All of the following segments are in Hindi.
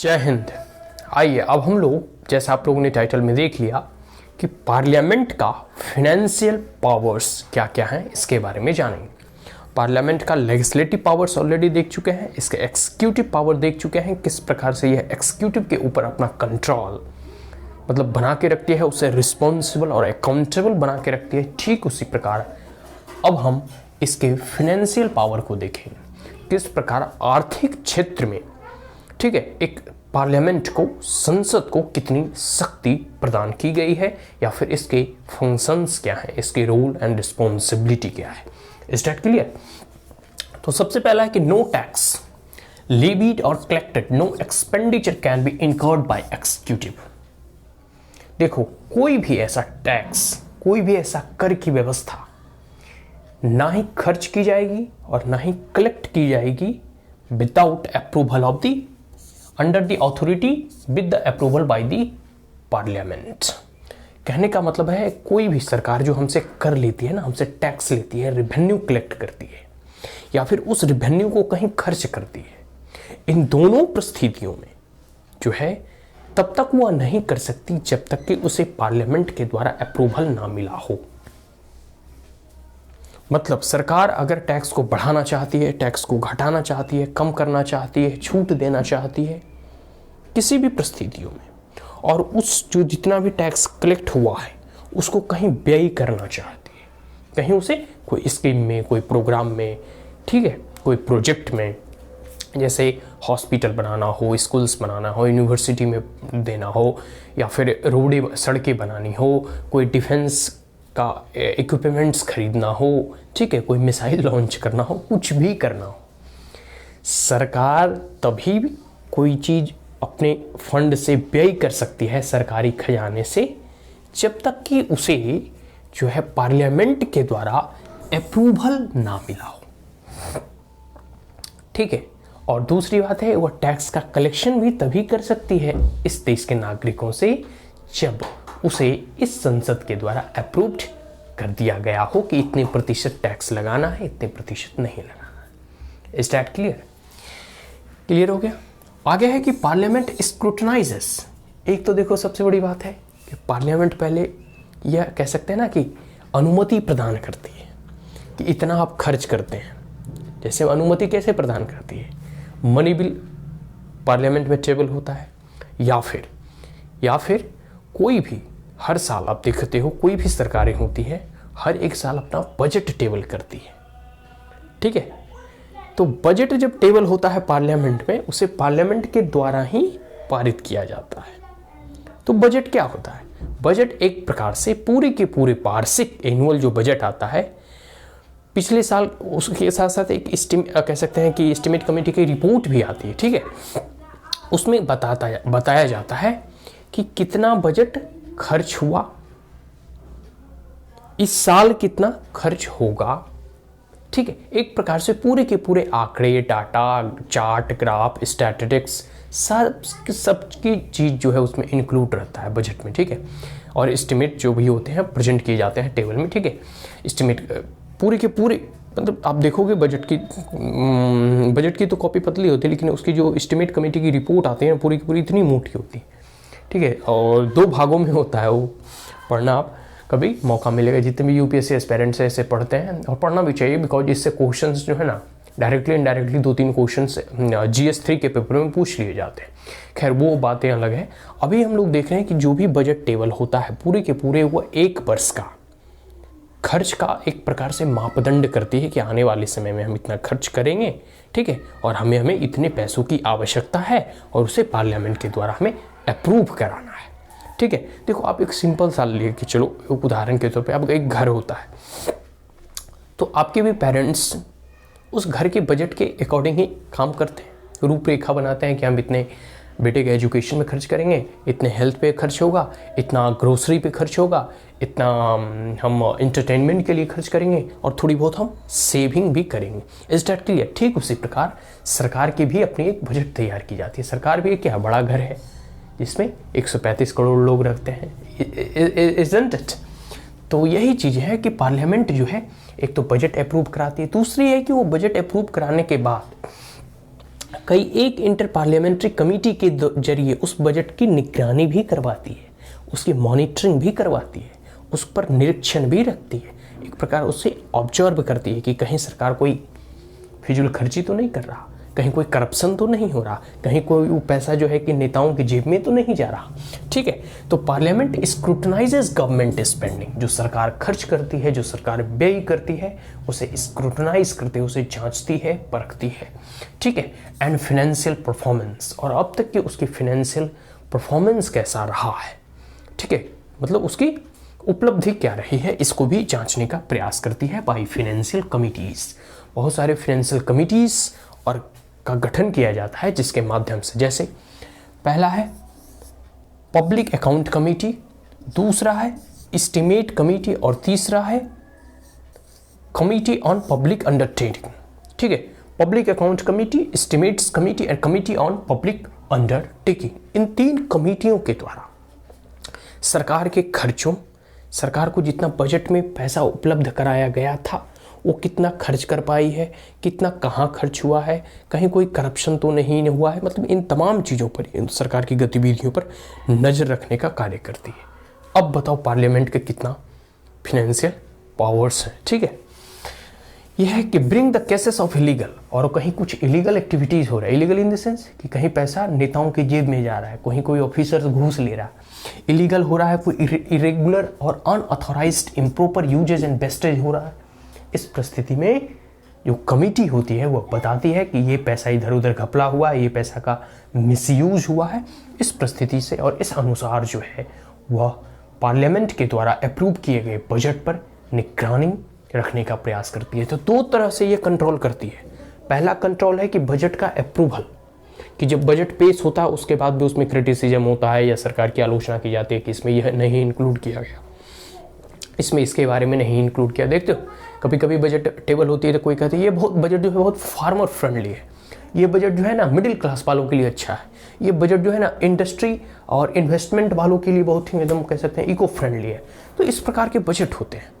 जय हिंद। आइए अब हम लोग, जैसा आप लोगों ने टाइटल में देख लिया, कि पार्लियामेंट का फिनेंशियल पावर्स क्या क्या हैं इसके बारे में जानेंगे। पार्लियामेंट का लेजिस्लेटिव पावर्स ऑलरेडी देख चुके हैं, इसके एक्सिक्यूटिव पावर देख चुके हैं, किस प्रकार से यह एक्सिक्यूटिव के ऊपर अपना कंट्रोल मतलब बना के रखती है, उसे रिस्पॉन्सिबल और अकाउंटेबल बना के रखती है। ठीक उसी प्रकार अब हम इसके फिनेंशियल पावर को देखेंगे, किस प्रकार आर्थिक क्षेत्र में, ठीक है, एक पार्लियामेंट को, संसद को कितनी शक्ति प्रदान की गई है, या फिर इसके फंक्शंस क्या हैं, इसके रोल एंड रिस्पॉन्सिबिलिटी क्या है। Is that clear? तो सबसे पहला है कि no tax levied or collected, no expenditure can be incurred by executive. देखो, कोई भी ऐसा टैक्स, कोई भी ऐसा कर की व्यवस्था ना ही खर्च की जाएगी और ना ही कलेक्ट की जाएगी without approval of the, under the authority, with the approval bye the parliament. कहने का मतलब है, कोई भी सरकार जो हमसे कर लेती है ना, हमसे टैक्स लेती है, रेवेन्यू कलेक्ट करती है, या फिर उस रेवेन्यू को कहीं खर्च करती है, इन दोनों परिस्थितियों में जो है तब तक वह नहीं कर सकती जब तक कि उसे पार्लियामेंट के द्वारा अप्रूवल ना मिला हो। मतलब सरकार अगर टैक्स को बढ़ाना चाहती है, टैक्स को घटाना चाहती है, कम करना चाहती है, छूट देना चाहती है किसी भी परिस्थितियों में, और उस जो जितना भी टैक्स कलेक्ट हुआ है उसको कहीं व्यय करना चाहती है, कहीं उसे कोई स्कीम में, कोई प्रोग्राम में, ठीक है, कोई प्रोजेक्ट में, जैसे हॉस्पिटल बनाना हो, स्कूल्स बनाना हो, यूनिवर्सिटी में देना हो, या फिर रोडें सड़कें बनानी हो, कोई डिफेंस का इक्विपमेंट्स खरीदना हो, ठीक है, कोई मिसाइल लॉन्च करना हो, कुछ भी करना हो, सरकार तभी भी कोई चीज़ अपने फंड से व्यय कर सकती है, सरकारी खजाने से, जब तक कि उसे जो है पार्लियामेंट के द्वारा अप्रूवल ना मिला हो। ठीक है। और दूसरी बात है, वह टैक्स का कलेक्शन भी तभी कर सकती है इस देश के नागरिकों से जब उसे इस संसद के द्वारा अप्रूव्ड कर दिया गया हो कि इतने प्रतिशत टैक्स लगाना है, इतने प्रतिशत नहीं लगाना है। Is that clear? क्लियर हो गया? आगे है कि पार्लियामेंट स्क्रूटनाइजेस। एक तो देखो सबसे बड़ी बात है कि पार्लियामेंट पहले यह कह सकते हैं ना कि अनुमति प्रदान करती है कि इतना आप खर्च करते हैं। जैसे अनुमति कैसे प्रदान करती है? मनी बिल पार्लियामेंट में टेबल होता है, या फिर कोई भी हर साल आप देखते हो कोई भी सरकारें होती है हर एक साल अपना बजट टेबल करती है। ठीक है, तो बजट जब टेबल होता है पार्लियामेंट में, उसे पार्लियामेंट के द्वारा ही पारित किया जाता है। तो बजट क्या होता है? बजट एक प्रकार से पूरे के पूरे वार्षिक एनुअल जो बजट आता है, पिछले साल उसके साथ साथ एक कह सकते हैं कि एस्टिमेट कमेटी की रिपोर्ट भी आती है। ठीक है, उसमें बताया जाता है कि कितना बजट खर्च हुआ, इस साल कितना खर्च होगा। ठीक है, एक प्रकार से पूरे के पूरे आंकड़े, डाटा, चार्ट, ग्राफ, स्टैटिस्टिक्स, सबकी चीज़ जो है उसमें इंक्लूड रहता है बजट में। ठीक है, और एस्टिमेट जो भी होते हैं प्रेजेंट किए जाते हैं टेबल में। ठीक है, एस्टिमेट पूरे के पूरे, मतलब आप देखोगे बजट की तो कॉपी पतली होती है, लेकिन उसकी जो एस्टिमेट कमेटी की रिपोर्ट आती है पूरी की पूरी इतनी मोटी होती है। ठीक है, और 2 भागों में होता है वो। पढ़ना आप कभी मौका मिलेगा, जितने भी यूपीएससी एस्पिरेंट्स हैं ऐसे पढ़ते हैं, और पढ़ना भी चाहिए, बिकॉज इससे क्वेश्चंस जो है ना डायरेक्टली इनडायरेक्टली 2-3 क्वेश्चंस GS3 के पेपर में पूछ लिए जाते हैं। खैर वो बातें अलग है। अभी हम लोग देख रहे हैं कि जो भी बजट टेबल होता है पूरे के पूरे वो एक वर्ष का खर्च का एक प्रकार से मापदंड करती है कि आने वाले समय में हम इतना खर्च करेंगे। ठीक है, और हमें इतने पैसों की आवश्यकता है और उसे पार्लियामेंट के द्वारा हमें अप्रूव कराना है। ठीक है, देखो आप एक सिंपल सा लेके चलो, एक उदाहरण के तौर पे आप एक घर होता है, तो आपके भी पेरेंट्स उस घर के बजट के अकॉर्डिंग ही काम करते हैं, रूपरेखा बनाते हैं कि हम इतने बेटे के एजुकेशन में खर्च करेंगे, इतने हेल्थ पे खर्च होगा, इतना ग्रोसरी पे खर्च होगा, इतना हम इंटरटेनमेंट के लिए खर्च करेंगे, और थोड़ी बहुत हम सेविंग भी करेंगे। Is that clear? ठीक उसी प्रकार सरकार की भी अपनी एक बजट तैयार की जाती है। सरकार भी क्या बड़ा घर है जिसमें 135 करोड़ लोग रखते हैं, इजंट इट? तो यही चीज़ है कि पार्लियामेंट जो है एक तो बजट अप्रूव कराती है, दूसरी है कि वो बजट अप्रूव कराने के बाद कई एक इंटर पार्लियामेंट्री कमेटी के जरिए उस बजट की निगरानी भी करवाती है, उसकी मॉनिटरिंग भी करवाती है, उस पर निरीक्षण भी रखती है, एक प्रकार उससे ऑब्जर्व करती है कि कहीं सरकार कोई फिजूल खर्ची तो नहीं कर रहा, कहीं कोई करप्शन तो नहीं हो रहा, कहीं कोई वो पैसा जो है कि नेताओं की जेब में तो नहीं जा रहा। ठीक है, तो पार्लियामेंट स्क्रूटनाइजेस गवर्नमेंट स्पेंडिंग, जो सरकार खर्च करती है, जो सरकार व्यय करती है, उसे स्क्रूटनाइज करती है, उसे जांचती है, परखती है। ठीक है, एंड फाइनेंशियल परफॉर्मेंस, और अब तक की उसकी फाइनेंशियल परफॉर्मेंस कैसा रहा है, ठीक है, मतलब उसकी उपलब्धि क्या रही है, इसको भी जांचने का प्रयास करती है बाई फाइनेंशियल कमिटीज। बहुत सारे फाइनेंशियल कमिटीज और का गठन किया जाता है, जिसके माध्यम से, जैसे पहला है पब्लिक अकाउंट कमेटी, दूसरा है एस्टीमेट कमेटी, और तीसरा है कमेटी ऑन पब्लिक अंडरटेकिंग। ठीक है, public account committee, estimates committee and committee on public undertaking. इन 3 कमेटियों के द्वारा सरकार के खर्चों, सरकार को जितना बजट में पैसा उपलब्ध कराया गया था वो कितना खर्च कर पाई है, कितना कहाँ खर्च हुआ है, कहीं कोई करप्शन तो नहीं हुआ है, मतलब इन तमाम चीज़ों पर, इन सरकार की गतिविधियों पर नज़र रखने का कार्य करती है। अब बताओ पार्लियामेंट के कितना फिनेंशियल पावर्स हैं। ठीक है, यह है कि bring the cases of illegal, और कहीं कुछ इलीगल एक्टिविटीज़ हो रहा है, इलीगल इन द सेंस कि कहीं पैसा नेताओं की जेब में जा रहा है, कहीं कोई ऑफिसर घूस ले रहा है, इलीगल हो रहा है, कोई irregular or unauthorized improper usages and wastage हो रहा है। इस परिस्थिति में जो कमेटी होती है वो बताती है कि ये पैसा इधर उधर घपला हुआ है, ये पैसा का मिसयूज हुआ है। इस परिस्थिति से और इस अनुसार जो है वह पार्लियामेंट के द्वारा अप्रूव किए गए बजट पर निगरानी रखने का प्रयास करती है। तो 2 तरह से ये कंट्रोल करती है। पहला कंट्रोल है कि बजट का अप्रूवल, कि जब बजट पेश होता है उसके बाद भी उसमें क्रिटिसिज्म होता है या सरकार की आलोचना की जाती है कि इसमें यह नहीं इंक्लूड किया गया, इसमें इसके बारे में नहीं इंक्लूड किया। देखते हो कभी कभी बजट टेबल होती है तो कोई कहते हैं ये बहुत बजट जो है बहुत फार्मर फ्रेंडली है, ये बजट जो है ना मिडिल क्लास वालों के लिए अच्छा है, ये बजट जो है ना इंडस्ट्री और इन्वेस्टमेंट वालों के लिए बहुत ही एकदम कह सकते हैं इको फ्रेंडली है। तो इस प्रकार के बजट होते हैं।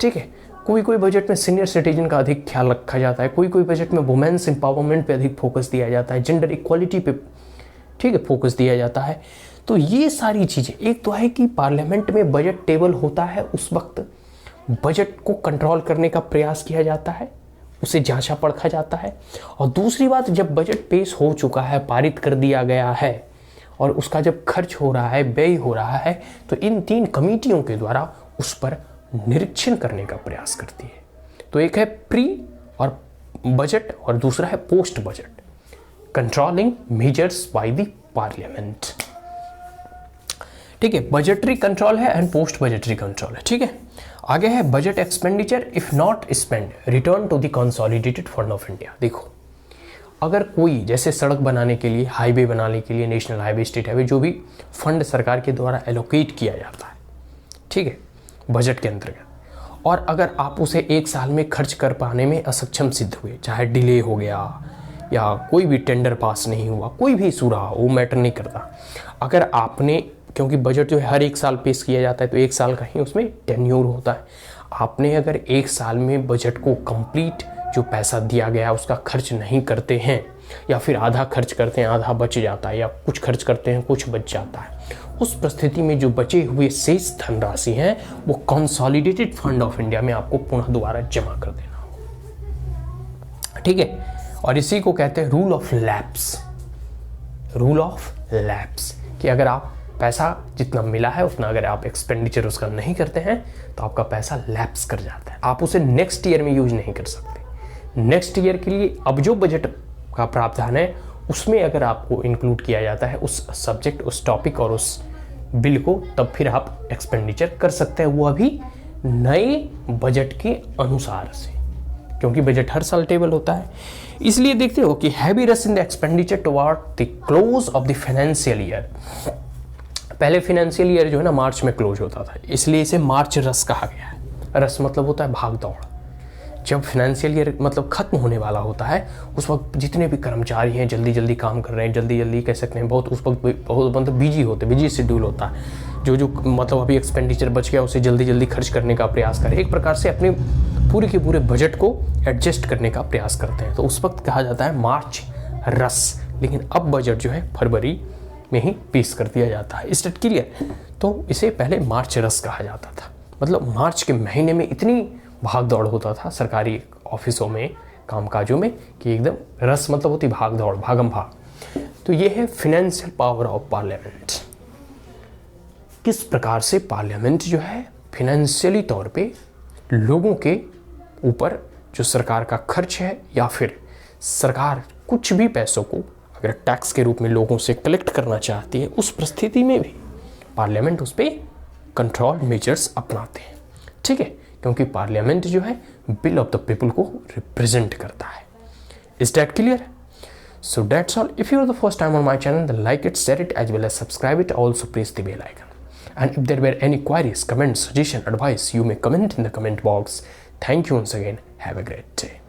ठीक है, कोई कोई बजट में सीनियर सिटीजन का अधिक ख्याल रखा जाता है, कोई कोई बजट में वुमेन्स एम्पावरमेंट पे अधिक फोकस दिया जाता है, जेंडर इक्वालिटी पे, ठीक है, फोकस दिया जाता है। तो ये सारी चीज़ें, एक तो है कि पार्लियामेंट में बजट टेबल होता है, उस वक्त बजट को कंट्रोल करने का प्रयास किया जाता है, उसे जांचा परखा जाता है। और दूसरी बात, जब बजट पेश हो चुका है, पारित कर दिया गया है और उसका जब खर्च हो रहा है, व्यय हो रहा है, तो इन 3 कमेटियों के द्वारा उस पर निरीक्षण करने का प्रयास करती है। तो एक है प्री और बजट और दूसरा है post budget, controlling measures by the parliament. ठीक है, बजटरी कंट्रोल है एंड पोस्ट बजटरी कंट्रोल है। ठीक है, आगे है budget expenditure if not spend return to the consolidated fund of India. देखो, अगर कोई जैसे सड़क बनाने के लिए, हाईवे बनाने के लिए, नेशनल हाईवे, स्टेट हाईवे, जो भी फंड सरकार के द्वारा एलोकेट किया जाता है, ठीक है, बजट के अंतर्गत, और अगर आप उसे 1 साल में खर्च कर पाने में असक्षम सिद्ध हुए, चाहे डिले हो गया या कोई भी टेंडर पास नहीं हुआ, कोई भी इशू रहा, वो मैटर नहीं करता। अगर आपने, क्योंकि बजट जो है हर 1 साल पेश किया जाता है तो 1 साल का ही उसमें टेन्योर होता है, आपने अगर 1 साल में बजट को कंप्लीट जो पैसा दिया गया है उसका खर्च नहीं करते हैं, या फिर आधा खर्च करते हैं, आधा बच जाता है, या कुछ खर्च करते हैं, कुछ बच जाता है, उस परिस्थिति में जो बचे हुए शेष धनराशि हैं वो कंसोलिडेटेड फंड ऑफ इंडिया में आपको पुनः दोबारा जमा कर देना होगा। ठीक है, और इसी को कहते हैं rule of lapse. Rule of lapse, कि अगर आप पैसा जितना मिला है उतना अगर आप एक्सपेंडिचर उसका नहीं करते हैं तो आपका पैसा लैप्स कर जाता है, आप उसे नेक्स्ट ईयर में यूज नहीं कर सकते। नेक्स्ट ईयर के लिए अब जो बजट का प्रावधान है उसमें अगर आपको इंक्लूड किया जाता है उस सब्जेक्ट, उस टॉपिक और उस बिल को, तब फिर आप एक्सपेंडिचर कर सकते हैं, वो अभी नए बजट के अनुसार से, क्योंकि बजट हर साल टेबल होता है। इसलिए देखते हो कि heavy rush in the expenditure toward the close of the financial year. पहले फाइनेंशियल ईयर जो है ना मार्च में क्लोज होता था, इसलिए इसे मार्च रस कहा गया है। रस मतलब होता है भाग दौड़। जब फाइनेंशियल ईयर मतलब खत्म होने वाला होता है उस वक्त जितने भी कर्मचारी हैं जल्दी जल्दी काम कर रहे हैं, जल्दी जल्दी कह सकते हैं, बहुत उस वक्त बहुत मतलब बिजी होते, बिजी शेड्यूल होता है। जो मतलब अभी एक्सपेंडिचर बच गया उसे जल्दी जल्दी खर्च करने का प्रयास करें, एक प्रकार से अपने पूरे के पूरे बजट को एडजस्ट करने का प्रयास करते हैं। तो उस वक्त कहा जाता है मार्च रस, लेकिन अब बजट जो है फरवरी में ही पेश कर दिया जाता है। इस डेट क्लियर? तो इसे पहले मार्च रस कहा जाता था। मतलब मार्च के महीने में इतनी भाग दौड़ होता था सरकारी ऑफिसों में, कामकाजों में, कि एकदम रस मतलब होती भाग दौड़, भागम भाग। तो ये है फिनेंशियल पावर ऑफ पार्लियामेंट। किस प्रकार से पार्लियामेंट जो है फिनेंशियली तौर पे लोगों के ऊपर जो सरकार का खर्च है या फिर सरकार कुछ भी पैसों को अगर टैक्स के रूप में लोगों से कलेक्ट करना चाहती है, उस परिस्थिति में भी पार्लियामेंट उस पर कंट्रोल मेजर्स अपनाते हैं। ठीक है, क्योंकि पार्लियामेंट जो है बिल ऑफ द पीपल को रिप्रेजेंट करता है। Is that clear? So that's all. If you are the first time on my channel, then like it, share it, as well as subscribe it. Also press the bell icon. And if there were any queries, comments, suggestion, advice, you may comment in the comment box. Thank you once again. Have a great day.